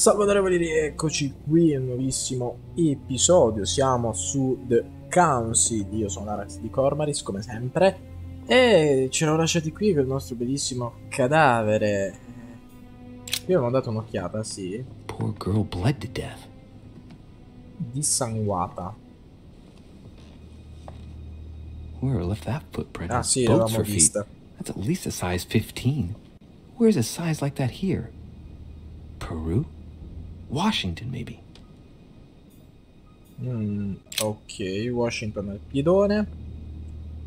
Salve onorevoli, rieccoci qui, un nuovissimo episodio. Siamo su The Council. Io sono l'Arax di Cormaris, come sempre. E ci eravamo lasciati qui con il nostro bellissimo cadavere. Qui abbiamo dato un'occhiata, sì. Poor girl bled to death. Dissanguata. Whoever left that footprint Ah has sì, boats l'avevamo for feet. vista. That's at least a size 15. Where's a size like that here? Peru? Washington, maybe. Ok, Washington al piedone.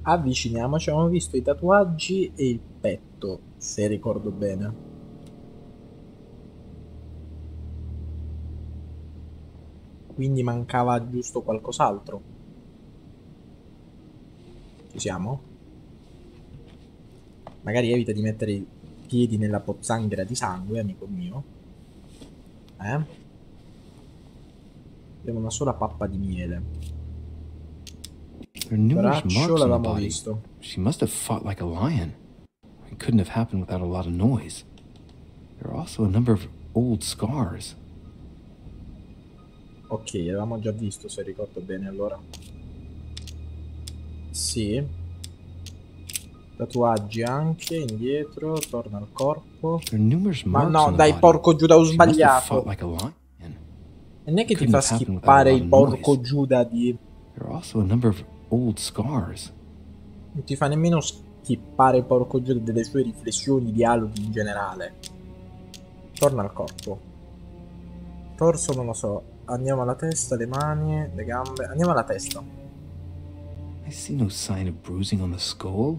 Avviciniamoci, abbiamo visto i tatuaggi e il petto, se ricordo bene. Quindi mancava giusto qualcos'altro. Ci siamo? Magari evita di mettere i piedi nella pozzanghera di sangue, amico mio. Abbiamo una sola pappa di miele. There are numerous Braccio marks on the l'avevamo body. visto. She must have fought like a lion. It couldn't have happened without a lot of noise. There are also a number of old scars. Ok, l'avevamo già visto, se ricordo bene, allora. Sì. Tatuaggi anche, indietro, torna al corpo. There are numerous Ma marks no, on the dai, body. porco Giuda, ho She must have sbagliato. fought like a lion. E non è che ti Couldn't fa have happened without skippare a il lot of porco noise. Giuda di... There are also a number of old scars. Non ti fa nemmeno skippare il porco Giuda delle sue riflessioni, dialoghi in generale. Torna al corpo. Torso non lo so. Andiamo alla testa, le mani, le gambe. Andiamo alla testa. I see no sign of bruising on the skull.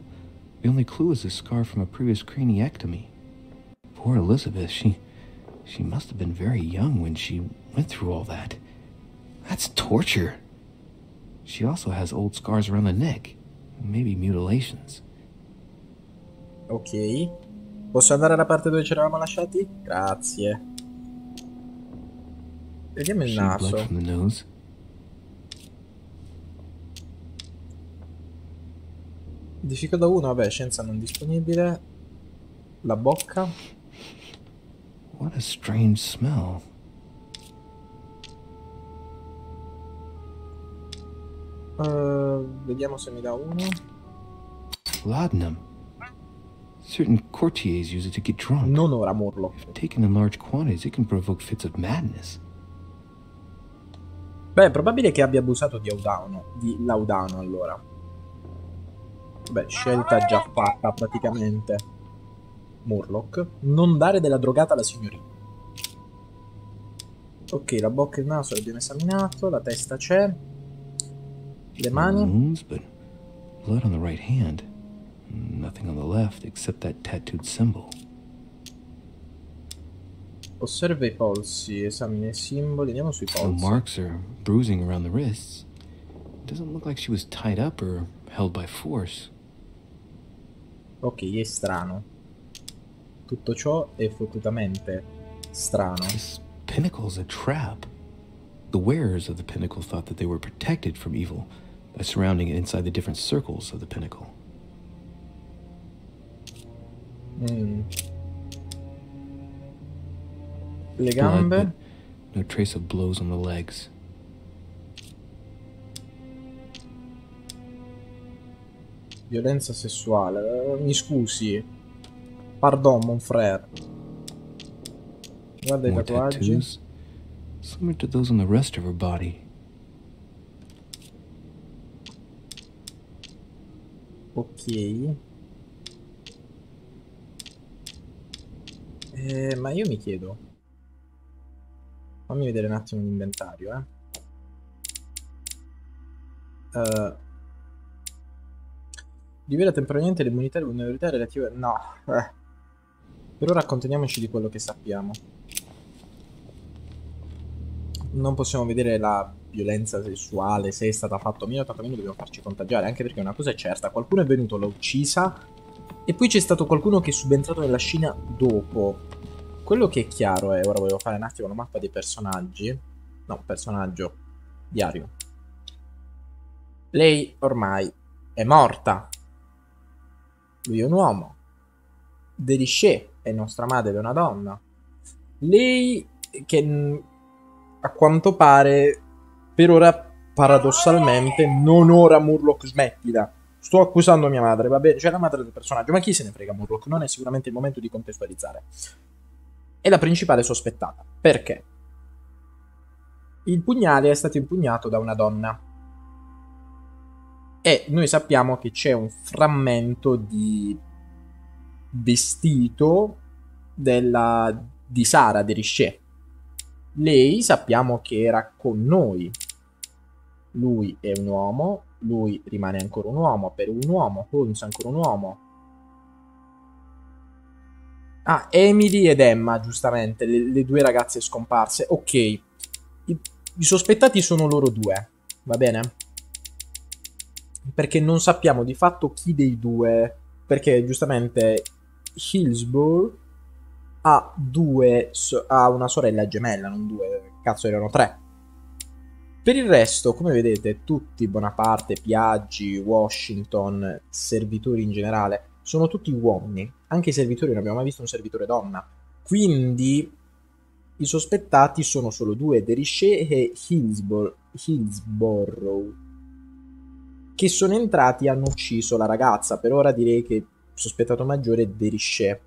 The only clue is a scar from a previous craniectomy. Poor Elizabeth, she must have been very young when she went through all that. That's torture. She also has old scars around the neck, maybe mutilations. Ok. Posso andare alla parte dove ci eravamo lasciati? Grazie. Vediamo il She bled naso. from the nose. Difficoltà 1, vabbè, scienza non disponibile. La bocca. What a strange smell. Vediamo se mi dà uno. Laudanum. Certain courtiers use it to get drunk. Non ora, Morlo. If taken in large quantities, it can provoke fits of madness. Beh, è probabile che abbia abusato di laudano, allora. Beh, scelta già fatta, praticamente. Murloc. Non dare della drogata alla signorina. Ok, la bocca e il naso l'abbiamo esaminato, la testa c'è. Le mani. Wounds, but blood on the right hand. Nothing on the left except that tattooed symbol. Osserva i polsi, esamina i simboli, andiamo sui The polsi. marks are bruising around the wrists. It doesn't look like she was tied up or held by force. Ok, è strano. Tutto ciò è fottutamente strano. This pinnacle's a trap. The wearers of the pinnacle thought that they were protected from evil by surrounding it inside the different circles of the pinnacle. Le Blood, gambe. but no trace of blows on the legs. Violenza sessuale. Mi scusi. Pardon, mon frère. Guarda i More tatuaggi. tattoos, similar to those on the rest of her body. Ok. Ma io mi chiedo. Fammi vedere un attimo l'inventario, rivela temporaneamente le immunità e le vulnerabilità relative... No, Per ora accontentiamoci di quello che sappiamo. Non possiamo vedere la violenza sessuale, se è stata fatta o meno, tantomeno dobbiamo farci contagiare, anche perché una cosa è certa, qualcuno è venuto, l'ha uccisa, e poi c'è stato qualcuno che è subentrato nella scena dopo. Quello che è chiaro è, ora volevo fare un attimo la mappa dei personaggi. No, personaggio, diario. Lei ormai è morta. Lui è un uomo. De Richet è nostra madre, è una donna. Lei che a quanto pare per ora paradossalmente non ora Murloc smettila. Sto accusando mia madre, va bene, cioè la madre del personaggio, ma chi se ne frega Murloc? Non è sicuramente il momento di contestualizzare. È la principale sospettata. Perché? Il pugnale è stato impugnato da una donna. E noi sappiamo che c'è un frammento di vestito di Sara de Richet. Lei sappiamo che era con noi. Lui è un uomo, lui rimane ancora un uomo, per un uomo, Holmes ancora un uomo. Ah, Emily ed Emma, giustamente, le due ragazze scomparse. Ok, i sospettati sono loro due, va bene? Perché non sappiamo di fatto chi dei due, perché giustamente Hillsborough ha una sorella gemella, non due, cazzo erano tre. Per il resto, come vedete, tutti Bonaparte, Piaggi, Washington, servitori in generale, sono tutti uomini. Anche i servitori, non abbiamo mai visto un servitore donna. Quindi i sospettati sono solo due, De Richet e Hillsborough, che sono entrati e hanno ucciso la ragazza. Per ora direi che il sospettato maggiore è De Richet.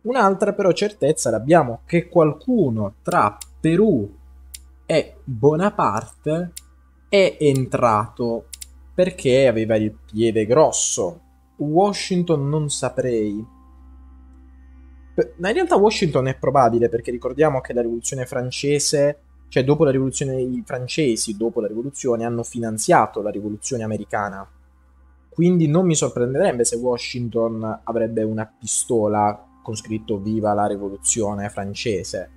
Un'altra però certezza l'abbiamo, che qualcuno tra Perù e Bonaparte è entrato perché aveva il piede grosso. Washington non saprei. Ma in realtà Washington è probabile, perché ricordiamo che la rivoluzione francese, cioè dopo la rivoluzione, i francesi dopo la rivoluzione hanno finanziato la rivoluzione americana. Quindi non mi sorprenderebbe se Washington avrebbe una pistola con scritto "Viva la rivoluzione francese".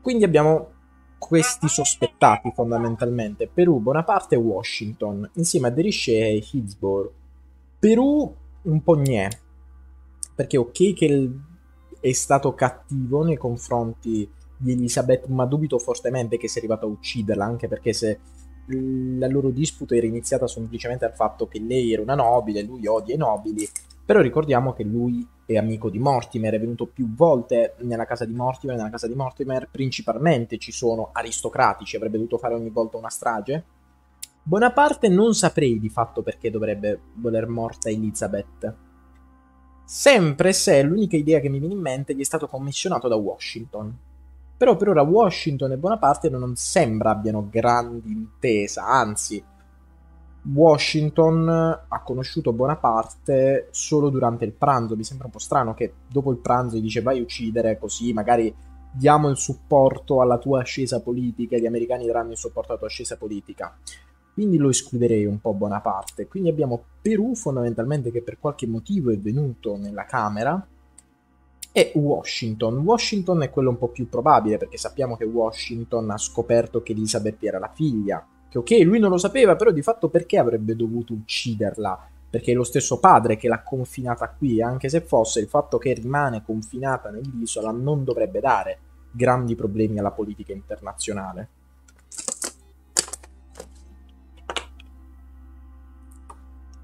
Quindi abbiamo questi sospettati fondamentalmente: Perù, Bonaparte e Washington, insieme a De Richet e Hillsborough. Perù un po' gnè, perché ok che è stato cattivo nei confronti di Elisabeth, ma dubito fortemente che sia arrivato a ucciderla, anche perché se la loro disputa era iniziata semplicemente dal fatto che lei era una nobile, lui odia i nobili. Però ricordiamo che lui è amico di Mortimer, è venuto più volte nella casa di Mortimer. Nella casa di Mortimer principalmente ci sono aristocratici, avrebbe dovuto fare ogni volta una strage. Bonaparte non saprei di fatto perché dovrebbe voler morta Elizabeth. Sempre se l'unica idea che mi viene in mente gli è stato commissionato da Washington. Però per ora Washington e Bonaparte non sembra abbiano grandi intesa, anzi Washington ha conosciuto Bonaparte solo durante il pranzo. Mi sembra un po' strano che dopo il pranzo gli dice vai a uccidere, così magari diamo il supporto alla tua ascesa politica, gli americani daranno il supporto alla tua ascesa politica. Quindi lo escluderei un po' Bonaparte. Quindi abbiamo Perù fondamentalmente che per qualche motivo è venuto nella Camera, e Washington. Washington è quello un po' più probabile, perché sappiamo che Washington ha scoperto che Elizabeth era la figlia. Che ok, lui non lo sapeva, però di fatto perché avrebbe dovuto ucciderla? Perché è lo stesso padre che l'ha confinata qui, anche se fosse il fatto che rimane confinata nell'isola non dovrebbe dare grandi problemi alla politica internazionale.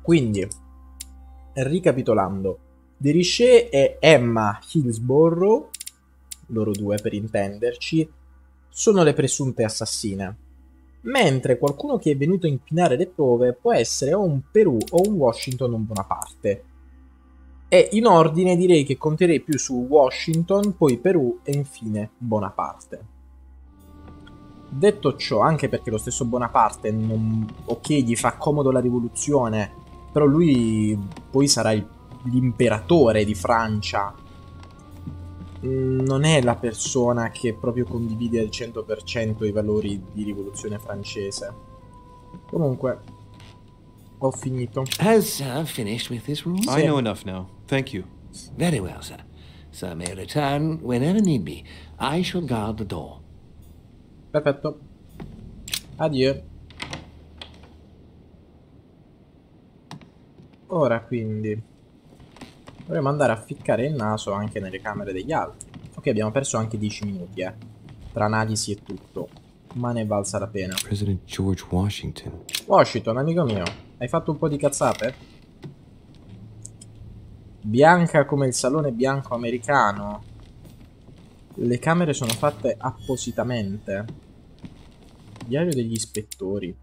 Quindi, ricapitolando, De Richet e Emma Hillsborough, loro due per intenderci, sono le presunte assassine, mentre qualcuno che è venuto a inquinare le prove può essere o un Perù o un Washington o un Bonaparte. E in ordine direi che conterei più su Washington, poi Perù e infine Bonaparte. Detto ciò, anche perché lo stesso Bonaparte, ok, gli fa comodo la rivoluzione, però lui poi sarà l'imperatore di Francia. Non è la persona che proprio condivide al 100% i valori di rivoluzione francese. Comunque, ho finito. Has Sir finished with his rules? I know enough now. Thank you. Very well, sir. Sir may return whenever need be. I shall guard the door. Perfetto. Addio. Ora quindi dovremmo andare a ficcare il naso anche nelle camere degli altri. Ok, abbiamo perso anche 10 minuti, tra analisi e tutto, ma ne è valsa la pena. President George Washington. Washington, amico mio, hai fatto un po' di cazzate? Bianca come il salone bianco americano. Le camere sono fatte appositamente. Diario degli ispettori.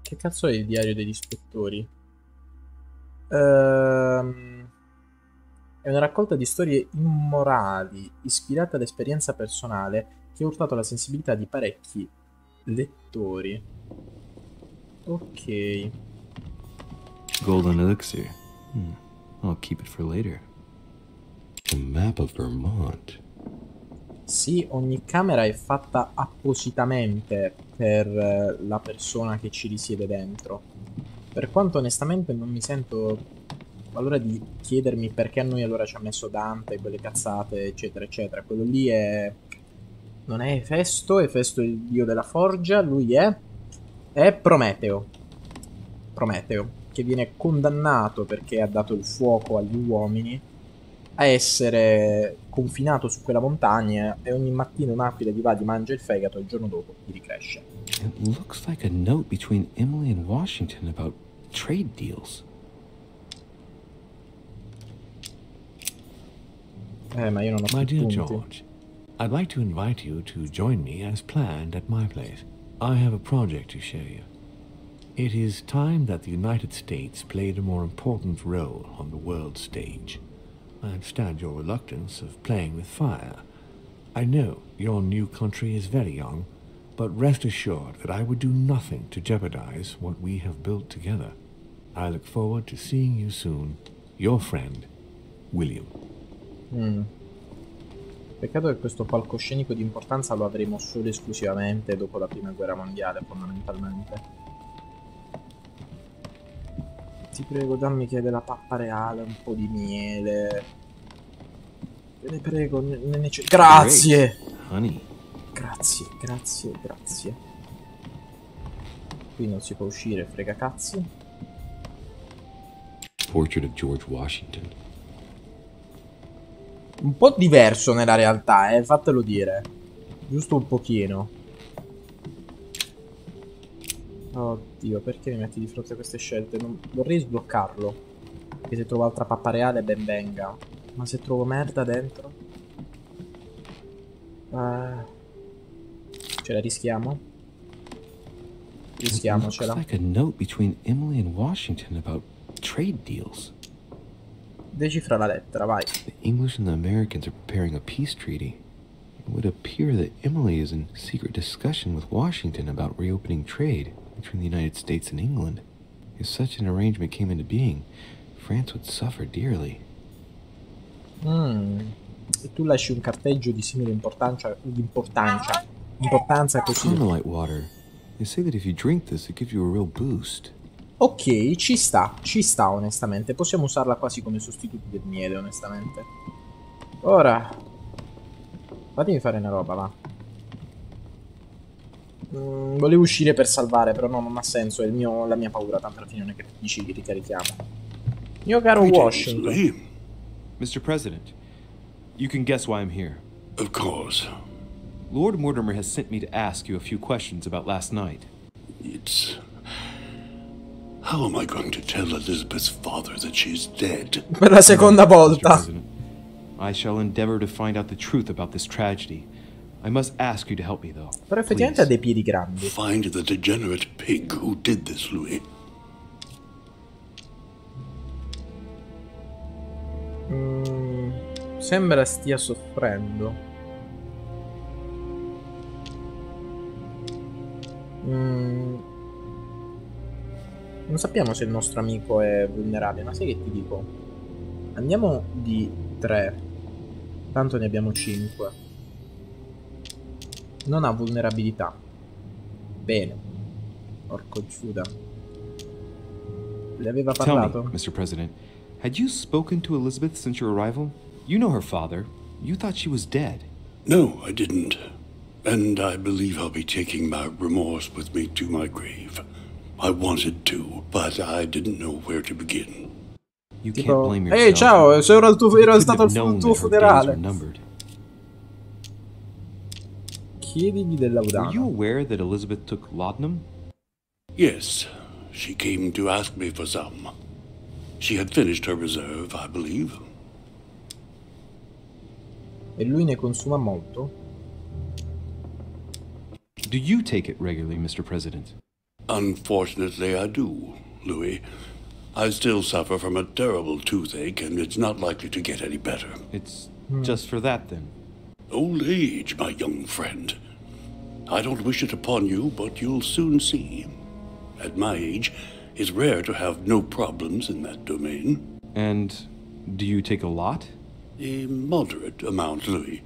Che cazzo è il diario degli ispettori? È una raccolta di storie immorali, ispirata all'esperienza personale, che ha urtato la sensibilità di parecchi lettori. Ok. Golden elixir. I'll keep it for later. A map of Vermont. Sì, ogni camera è fatta appositamente per la persona che ci risiede dentro. Per quanto onestamente non mi sento allora di chiedermi perché a noi allora ci ha messo Dante, quelle cazzate, eccetera, eccetera. Quello lì è... non è Efesto è il dio della forgia, lui è Prometeo. Prometeo, che viene condannato perché ha dato il fuoco agli uomini a essere confinato su quella montagna e ogni mattina un'aquila gli va, gli mangia il fegato e il giorno dopo gli ricresce. It looks like a note between Emily and Washington about trade deals. Ma io non ho My più dear punti. George, I'd like to invite you to join me as planned at my place. I have a project to show you. It is time that the United States played a more important role on the world stage. I understand your reluctance of playing with fire. I know your new country is very young, but rest assured that I would do nothing to jeopardize what we have built together. I look forward to seeing you soon. Your friend, William. Peccato che questo palcoscenico di importanza lo avremo solo e esclusivamente dopo la prima guerra mondiale, fondamentalmente. Ti prego, dammi che è della pappa reale, un po' di miele. Te ne prego, grazie! Honey. Grazie, grazie, grazie. Qui non si può uscire, frega cazzi. Portrait of George Washington. Un po' diverso nella realtà, fatelo dire. Giusto un pochino. Oddio, perché mi metti di fronte a queste scelte? Non... vorrei sbloccarlo. Perché se trovo altra pappa reale ben venga. Ma se trovo merda dentro? Ce la rischiamo? Rischiamocela. Looks like a note between Emily and Washington about trade deals. Decifra la lettera, vai. The English and the Americans are preparing a peace treaty. It would appear that Emily is in secret discussion with Washington about reopening trade between the United States and England. If such an arrangement came into being, France would suffer dearly. E tu lasci un carteggio di simile importanza così. Carmelite water. They say that if you drink this, it gives you a real boost. Ok, ci sta onestamente. Possiamo usarla quasi come sostituto del miele, onestamente. Ora, fatemi fare una roba, va. Volevo uscire per salvare, però no, non ha senso. È la mia paura, tanto alla fine non è che dici che ricarichiamo. Mio caro Washington. Mr. President, you can guess why I'm here. Of course. Lord Mortimer has sent me to ask you a few questions about last night. It's... How am I going to tell Elizabeth's father that she's dead? Per la seconda Mr. volta. President, I shall endeavor to find out the truth about this tragedy. I must ask you to help me, though. Però effettivamente ha dei piedi grandi. Find the degenerate pig who did this, Louis. Sembra stia soffrendo. Non sappiamo se il nostro amico è vulnerabile, ma sai che ti dico? Andiamo di 3. Tanto ne abbiamo 5. Non ha vulnerabilità. Bene. Porco Giuda. Le aveva Tell parlato? me, Mr. President, had you spoken to Elizabeth since your arrival? You know her father. You thought she was dead. No, I didn't. And I believe I'll be taking my remorse with me to my grave. I wanted to, but I didn't know where to begin. You can't Tipo, blame ehi, yourself. ciao, se era You stato couldn't have known il tuo that her days were funerale. numbered. Chiedigli del Were you laudano. aware that Elizabeth took laudanum? Yes, she came to ask me for some. She had finished her reserve, I believe. E lui ne consuma molto? Do you take it regularly, Mr. President? Unfortunately, I do, Louis. I still suffer from a terrible toothache, and it's not likely to get any better. It's just for that, then. Old age, my young friend. I don't wish it upon you, but you'll soon see. At my age, it's rare to have no problems in that domain. And do you take a lot? A moderate amount, Louis.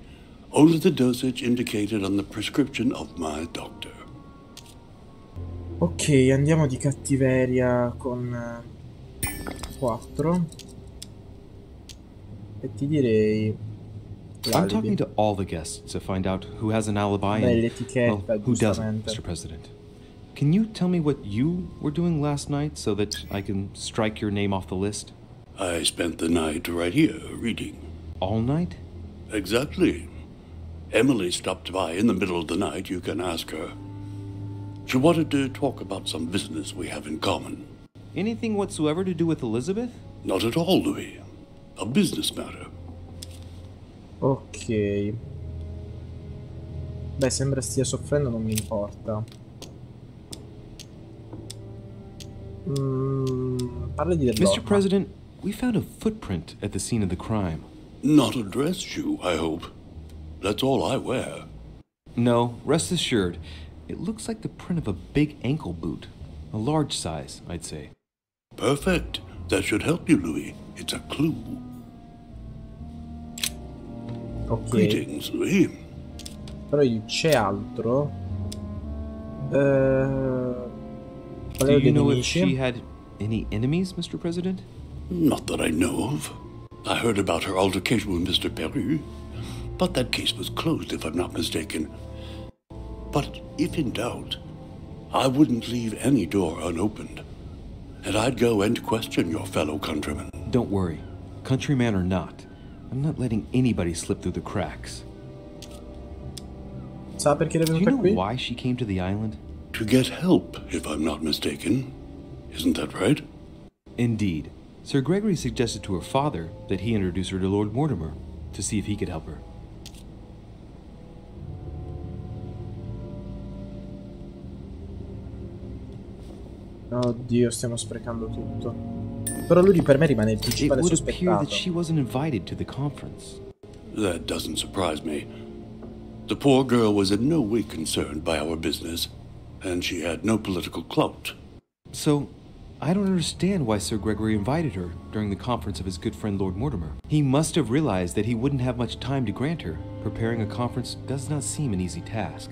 Only the dosage indicated on the prescription of my doctor. Ok, andiamo di cattiveria con 4. E ti direi I'm talking to all the guests to find out who has an alibi and well, who doesn't, Mr. President. Can you tell me what you were doing last night so that I can strike your name off the list? I spent the night right here, reading. All night? Exactly. Emily stopped by in the middle of the night, you can ask her. She wanted to talk about some business we have in common. Anything whatsoever to do with Elizabeth? Not at all, Louis. A business matter. Ok. Beh, sembra stia soffrendo, non mi importa. Parli di dell'orma. Mr. President, we found a footprint at the scene of the crime. Not a dress shoe, I hope. That's all I wear. No, rest assured. It looks like the print of a big ankle boot. A large size, I'd say. Perfect. That should help you, Louis. It's a clue. Ok. Greetings, Louis. Però c'è altro. Do you know if she had any enemies, Mr. President? Not that I know of. I heard about her altercation with Mr. Peru, but that case was closed, if I'm not mistaken. But if in doubt, I wouldn't leave any door unopened, and I'd go and question your fellow countrymen. Don't worry. Countryman or not, I'm not letting anybody slip through the cracks. Sa perché è Do you venuta know qui? why she came to the island? To get help, if I'm not mistaken. Isn't that right? Indeed. Sir Gregory suggested to her father that he introduce her to Lord Mortimer to see if he could help her. Oddio, stiamo sprecando tutto. Però lui per me rimane il It principale would appear that sospettato. she wasn't invited to the conference. That doesn't surprise me. The poor girl was in no way concerned by our business, and she had no political clout. So, I don't understand why Sir Gregory invited her during the conference of his good friend Lord Mortimer. He must have realized that he wouldn't have much time to grant her. Preparing a conference does not seem an easy task.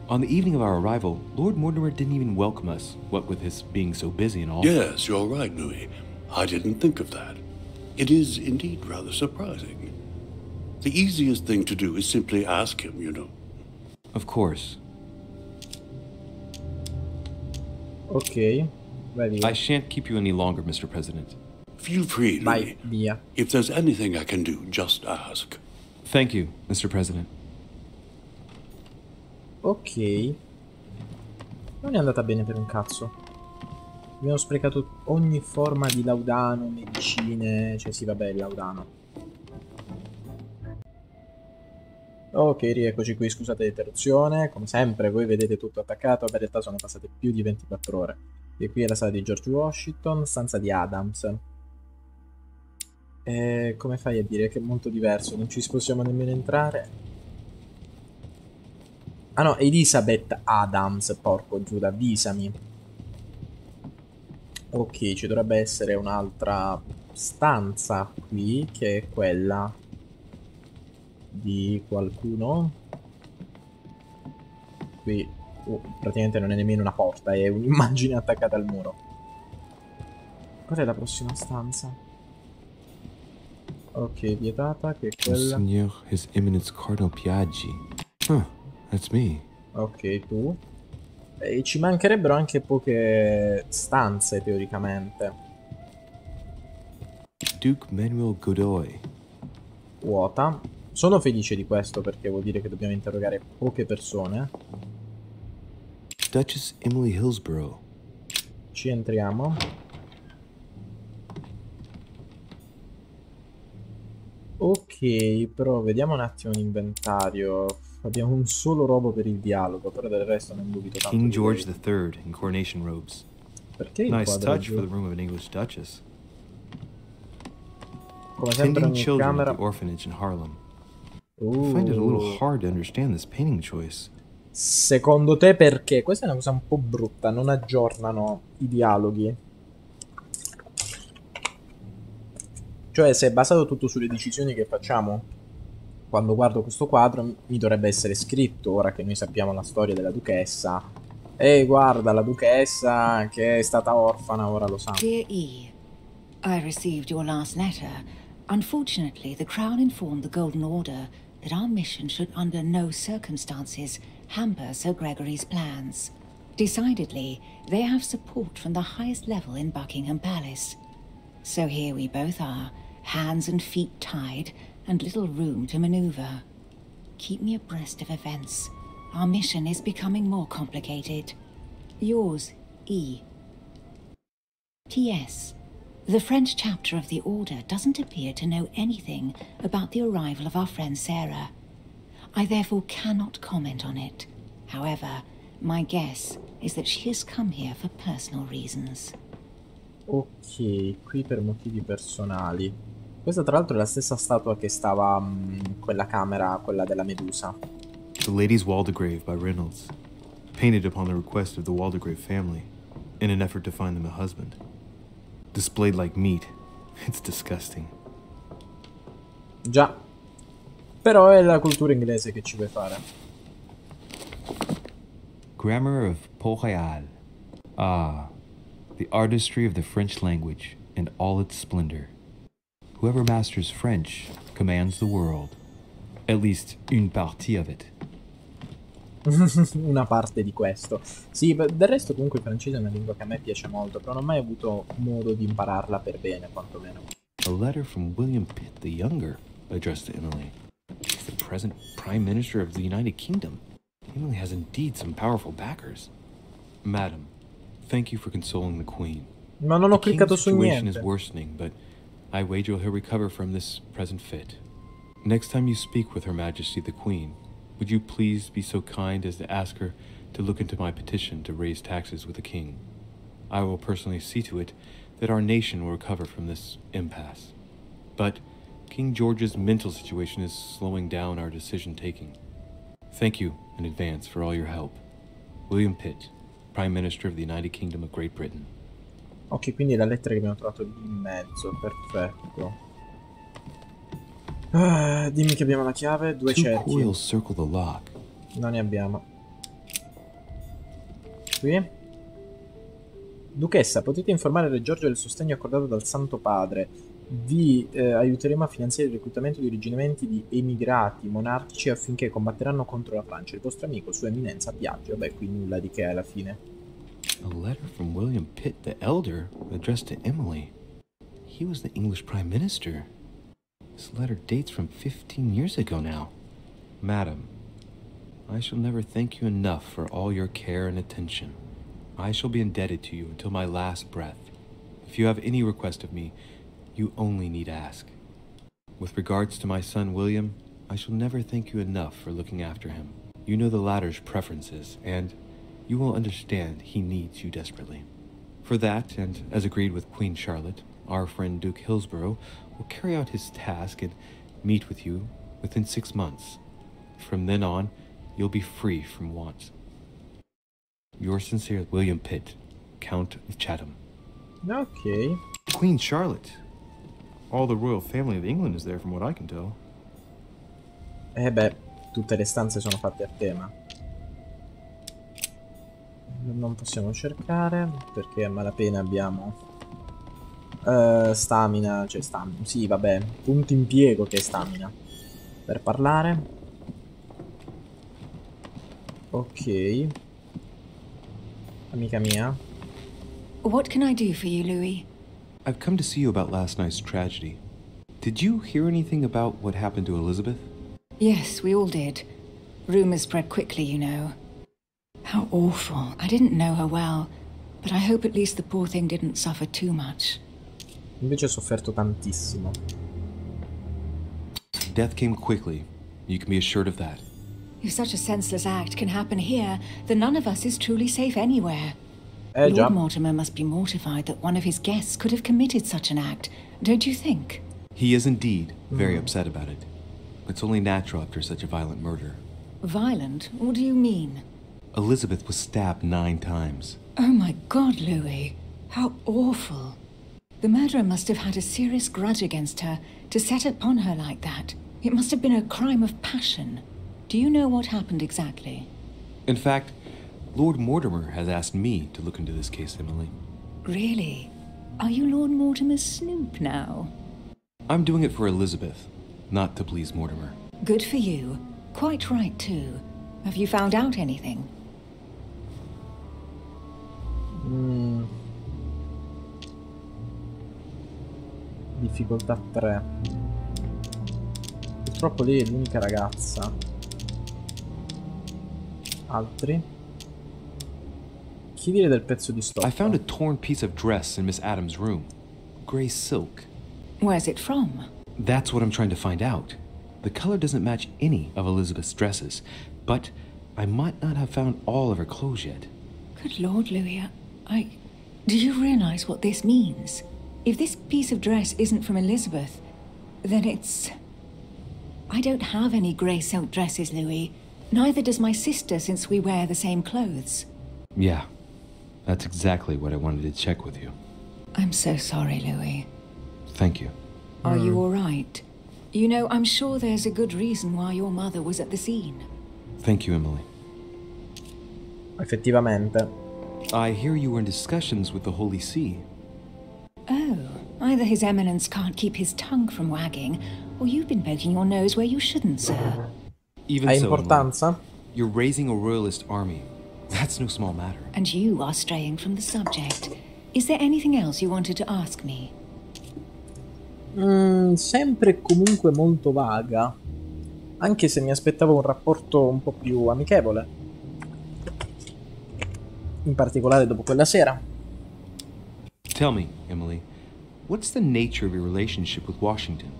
On the evening of our arrival, Lord Mortimer didn't even welcome us, what with his being so busy and all. Yes, you're right, Louis. I didn't think of that. It is indeed rather surprising. The easiest thing to do is simply ask him, you know. Of course. Ok, vai via. I shan't keep you any longer, Mr. President. Feel free, Louis. Vai via. If there's anything I can do, just ask. Thank you, Mr. President. Ok. Non è andata bene per un cazzo. Abbiamo sprecato ogni forma di laudano, medicine. Cioè sì, vabbè, il laudano. Ok, rieccoci qui, scusate l'interruzione. Come sempre, voi vedete tutto attaccato. Ma in realtà sono passate più di 24 ore. E qui è la sala di George Washington, stanza di Adams. Come fai a dire che è molto diverso? Non ci possiamo nemmeno entrare. Ah no, Elizabeth Adams, porco Giuda, avvisami. Ok, ci dovrebbe essere un'altra stanza qui, che è quella di qualcuno. Qui, praticamente non è nemmeno una porta, è un'immagine attaccata al muro. Qual è la prossima stanza? Ok, vietata, che è quella. Signor, His Eminence Cardinal Piaggi. Huh, that's me. Ok, tu. E ci mancherebbero anche poche stanze, teoricamente. Duke Manuel Godoy. Vuota. Sono felice di questo perché vuol dire che dobbiamo interrogare poche persone. Duchess Emily Hillsborough. Ci entriamo. Ok, però vediamo un attimo l'inventario. Abbiamo un solo robo per il dialogo, però del resto non dubito tanto King di George lui. III in coronation robes. Perché il Nice quadro è touch giù? for the room of an English duchess. Come sempre Tending ogni children at camera... the orphanage in Harlem. I find it a little hard to understand this painting choice. Secondo te perché? Questa è una cosa un po' brutta, non aggiornano i dialoghi. Cioè, se è basato tutto sulle decisioni che facciamo quando guardo questo quadro, mi dovrebbe essere scritto, ora che noi sappiamo la storia della duchessa. Ehi, guarda, la duchessa che è stata orfana, ora lo sa. Dear E, I received your last letter. Unfortunately, the Crown informed the Golden Order that our mission should under no circumstances hamper Sir Gregory's plans. Decidedly, they have support from the highest level in Buckingham Palace. So here we both are, hands and feet tied, and little room to maneuver. Keep me abreast of events. Our mission is becoming more complicated. Yours, E. P.S. The French chapter of the Order doesn't appear to know anything about the arrival of our friend Sarah. I therefore cannot comment on it. However, my guess is that she has come here for personal reasons. Ok, qui per motivi personali. Questa tra l'altro è la stessa statua che stava in quella camera, quella della Medusa. The Lady's Waldegrave by Reynolds, painted upon the request of the Waldegrave family, in an effort to find them a husband. Displayed like meat. It's disgusting. Già. Però è la cultura inglese che ci vuoi fare. Grammar of Poche. Ah, the artistry of the French language and all its splendor. Whoever masters French commands the world. At least une partie of it. Una parte di questo. Sì, del resto comunque il francese è una lingua che a me piace molto, però non ho mai avuto modo di impararla per bene, quantomeno. A letter from William Pitt the Younger, addressed to Emily. He's the present Prime Minister of the United Kingdom. Emily has indeed some powerful backers. Madam, thank you for consoling the Queen. Ma non ho The cliccato King's su situation niente. is worsening, but I wager he'll recover from this present fit. Next time you speak with Her Majesty the Queen, would you please be so kind as to ask her to look into my petition to raise taxes with the King? I will personally see to it that our nation will recover from this impasse. But King George's mental situation is slowing down our decision-taking. Thank you in advance for all your help. William Pitt, Prime Minister of the United Kingdom of Great Britain. Ok, quindi la lettera che abbiamo trovato lì in mezzo, perfetto. Dimmi che abbiamo la chiave, 2 Two cerchi. coils circle the lock. Non ne abbiamo. Qui. Duchessa, potete informare Re Giorgio del sostegno accordato dal Santo Padre. Vi aiuteremo a finanziare il reclutamento di reggimenti di emigrati monarchici affinché combatteranno contro la Francia. Il vostro amico, Sua Eminenza, Biagio. Vabbè, qui nulla di che alla fine. A letter from William Pitt the Elder, addressed to Emily. He was the English Prime Minister. This letter dates from 15 years ago now. Madam, I shall never thank you enough for all your care and attention. I shall be indebted to you until my last breath. If you have any request of me, you only need ask. With regards to my son William, I shall never thank you enough for looking after him. You know the latter's preferences, and you will understand he needs you desperately. For that, and as agreed with Queen Charlotte, our friend Duke Hillsborough will carry out his task and meet with you within 6 months. From then on, you'll be free from want. Yours sincerely, William Pitt, Count of Chatham. Ok. Queen Charlotte. All the royal family of England is there from what I can tell. Beh, tutte le stanze sono fatte a tema. Non possiamo cercare perché a malapena abbiamo stamina, cioè stamina, sì vabbè, punto impiego che è stamina per parlare. Ok. Amica mia. What can I do for you, Louis? I've come to see you about last night's tragedy. Did you hear anything about what happened to Elizabeth? Yes, we all did. Rumors spread quickly, you know. How awful. I didn't know her well, but I hope at least the poor thing didn't suffer too much. Invece ha sofferto tantissimo. Death came quickly. You can be assured of that. If such a senseless act can happen here, then none of us is truly safe anywhere. Già. Lord Mortimer must be mortified that one of his guests could have committed such an act, don't you think? He is indeed very upset about it. It's only natural after such a violent murder. Violent? What do you mean? Elizabeth was stabbed 9 times. Oh my God, Louis. How awful. The murderer must have had a serious grudge against her to set upon her like that. It must have been a crime of passion. Do you know what happened exactly? In fact, Lord Mortimer has asked me to look into this case, Emily. Really? Are you Lord Mortimer's snoop now? I'm doing it for Elizabeth, not to please Mortimer. Good for you. Quite right, too. Have you found out anything? Difficoltà 3. Purtroppo lei è l'unica ragazza. Altri? Chi dire del pezzo di stoffa? I found a torn piece of dress in Miss Adams' room. Gray silk. Where's it from? That's what I'm trying to find out. The color doesn't match any of Elizabeth's dresses, but I might not have found all of her clothes yet. Good Lord, Louis, do you realize what this means? If this piece of dress isn't from Elizabeth, then it's... I don't have any grey silk dresses, Louis. Neither does my sister, since we wear the same clothes. Yeah, that's exactly what I wanted to check with you. I'm so sorry, Louis. Thank you. Are you all right? You know, I'm sure there's a good reason why your mother was at the scene. Thank you, Emily. Effettivamente. I hear you were in discussions with the Holy See. Oh, either His Eminence can't keep his tongue from wagging, or you've been poking your nose where you shouldn't, sir. Even Ha so, importanza? Emily, you're raising a royalist army. That's no small matter. And you are straying from the subject. Is there anything else you wanted to ask me? Sempre e comunque molto vaga. Anche se mi aspettavo un rapporto un po' più amichevole. In particolare dopo quella sera. Tell me, Emily, what's the nature of your relationship with Washington?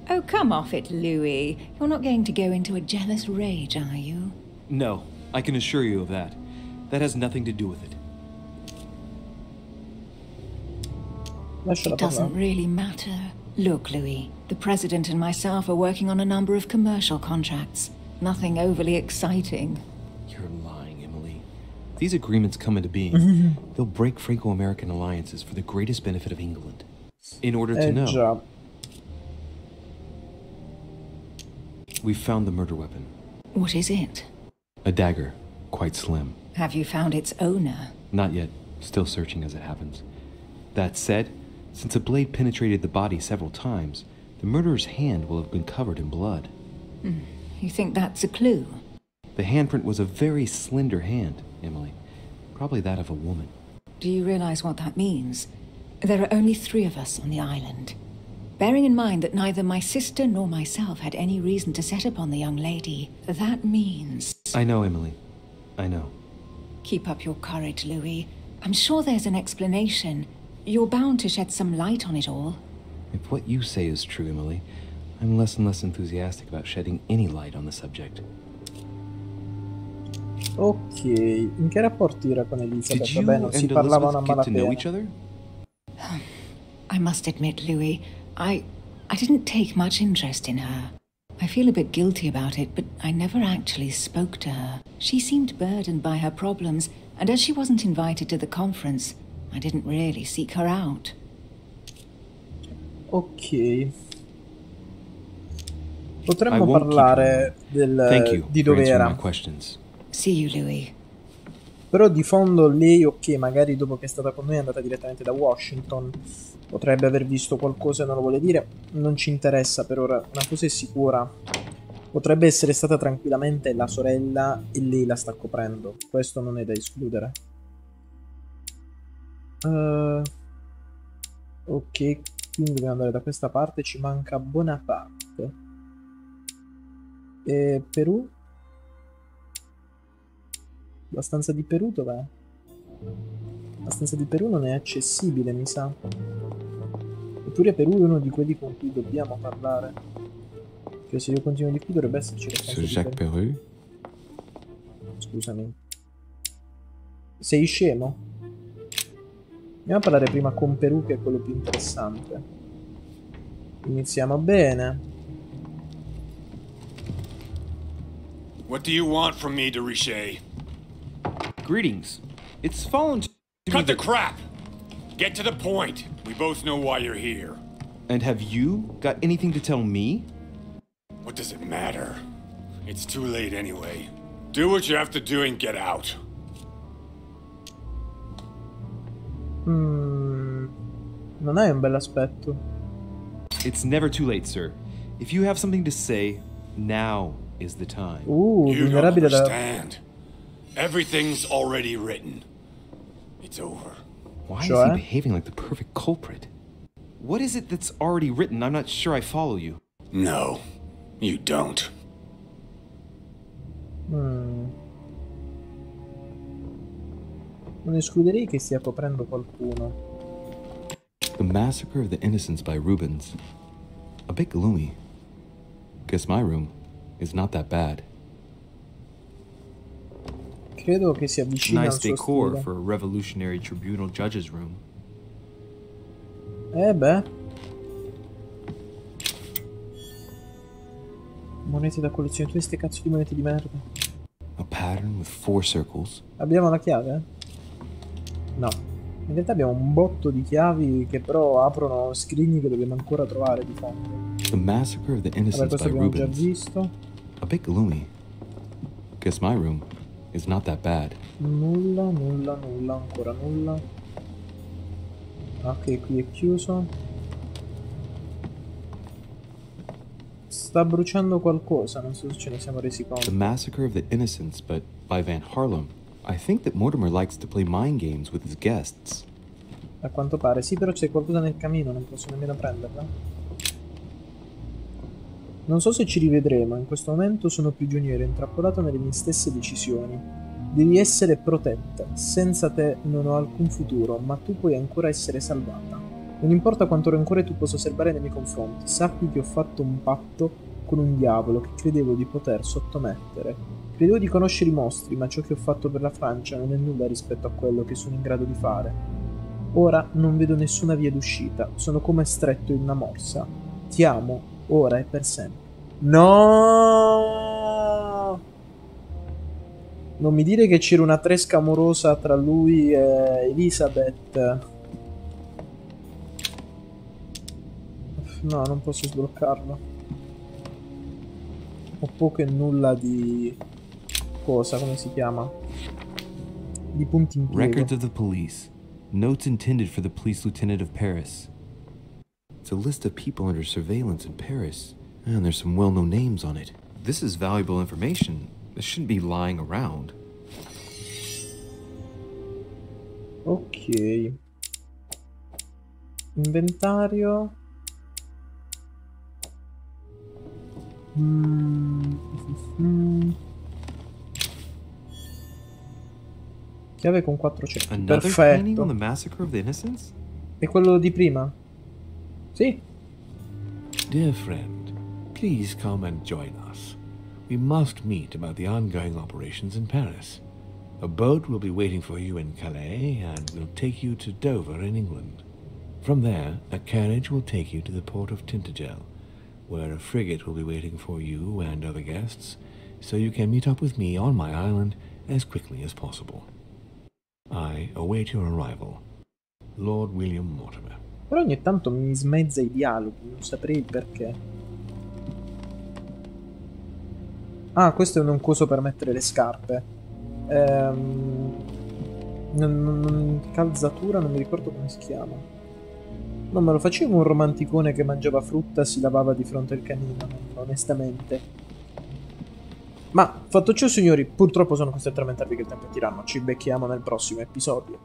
Oh, come off it, Louis. You're not going to go into a jealous rage, are you? No, I can assure you of that. That has nothing to do with it. Lasciala It doesn't parlare. really matter. Look, Louis, the President and myself are working on a number of commercial contracts. Nothing overly exciting. You're lying, Emily. If these agreements come into being, they'll break Franco-American alliances for the greatest benefit of England. In order to know, Già. we've found the murder weapon. What is it? A dagger, quite slim. Have you found its owner? Not yet, still searching as it happens. That said, since the blade penetrated the body several times, the murderer's hand will have been covered in blood. You think that's a clue? The handprint was a very slender hand, Emily. Probably that of a woman. Do you realize what that means? There are only 3 of us on the island. Bearing in mind that neither my sister nor myself had any reason to set upon the young lady, that means... I know, Emily. I know. Keep up your courage, Louis. I'm sure there's an explanation. You're bound to shed some light on it all. If what you say is true, Emily, I'm less and less enthusiastic about shedding any light on the subject. Ok, in che rapporti era con Elizabeth? Did you Vabbè, non si and parlavano a Elizabeth get to know malapena. each other? I must admit, Louis, I didn't take much interest in her. I feel a bit guilty about it, but I never actually spoke to her. She seemed burdened by her problems, and as she wasn't invited to the conference, I didn't really seek her out. Ok. I Potremmo won't keep parlare Thank you di for dove answering my era. questions. See you, Louis. Però di fondo lei, ok, magari dopo che è stata con noi è andata direttamente da Washington. Potrebbe aver visto qualcosa e non lo vuole dire. Non ci interessa per ora. Una cosa è sicura. Potrebbe essere stata tranquillamente la sorella e lei la sta coprendo. Questo non è da escludere. Ok, quindi dobbiamo andare da questa parte. Ci manca Bonaparte. E Perù? La stanza di Perù dov'è? La stanza di Perù non è accessibile, mi sa. Eppure Perù è uno di quelli con cui dobbiamo parlare. Che se io continuo di qui dovrebbe esserci Sur Jacques Perru? Scusami. Sei scemo? Andiamo a parlare prima con Perù, che è quello più interessante. Iniziamo bene. What do you want from me, de Richet? Greetings. It's fallen to me Cut the that- crap! Get to the point. We both know why you're here. And have you got anything to tell me? What does it matter? It's too late anyway. Do what you have to do and get out. Non è un bel aspetto. It's never too late, sir. If you have something to say, now is the time. You don't vulnerabile da... understand. Everything's already written. It's over. Why is Cioè? he behaving like the perfect culprit? What is it that's already written? I'm not sure I follow you. No, you don't. Non escluderei che stia coprendo qualcuno. The Massacre of the Innocents by Rubens. A bit gloomy. Guess my room is not that bad. Credo che si avvicina al Nice suo decor stile. for a Revolutionary Tribunal judge's room. Beh. Monete da collezione. Tutte queste cazzo di monete di merda. A pattern with 4 circles. Abbiamo la chiave? No. In realtà abbiamo un botto di chiavi che però aprono scrigni che dobbiamo ancora trovare di fondo. The Massacre of the Vabbè, Innocents questo by abbiamo già Rubens. visto. A bit gloomy. Guess my room is not that bad. Nulla, nulla, nulla, ancora nulla. Ok, qui è chiuso. Sta bruciando qualcosa, non so se ce ne siamo resi The conto. Massacre of the Innocents, but by Van Harlem. I think that Mortimer likes to play mind games with his guests. A quanto pare. Sì, però c'è qualcosa nel camino, non posso nemmeno prenderla. Non so se ci rivedremo, in questo momento sono prigioniero, intrappolato nelle mie stesse decisioni. Devi essere protetta. Senza te non ho alcun futuro, ma tu puoi ancora essere salvata. Non importa quanto rancore tu possa serbare nei miei confronti, sappi che ho fatto un patto con un diavolo che credevo di poter sottomettere. Credevo di conoscere i mostri, ma ciò che ho fatto per la Francia non è nulla rispetto a quello che sono in grado di fare. Ora non vedo nessuna via d'uscita, sono come stretto in una morsa. Ti amo, ora e per sempre. No! Non mi dire che c'era una tresca amorosa tra lui e Elizabeth. No, non posso sbloccarlo. Ho poco e nulla di... cosa, come si chiama? Di punti in piego. Records of the police. Notes intended for the police lieutenant of Paris. It's a list of people under surveillance in Paris. And there's some well-known names on it. This is valuable information. This shouldn't be lying around. Ok. Inventario. Chiave con 4 cerchi. Another painting on the Perfetto. Massacre of the Innocents? E quello di prima? Sì. Dear friend, please come and join us. We must meet about the ongoing operations in Paris. A boat will be waiting for you in Calais and will take you to Dover in England. From there, a carriage will take you to the port of Tintagel, where a frigate will be waiting for you and other guests, so you can meet up with me on my island as quickly as possible. I await your arrival. Lord William Mortimer. Però ogni tanto mi smezza i dialoghi, non saprei il perché. Ah, questo è un coso per mettere le scarpe. Calzatura, non mi ricordo come si chiama. Non me lo facevo un romanticone che mangiava frutta e si lavava di fronte al canino, onestamente. Ma, fatto ciò signori, purtroppo sono costretto a lamentarvi che il tempo è tiranno. Ci becchiamo nel prossimo episodio.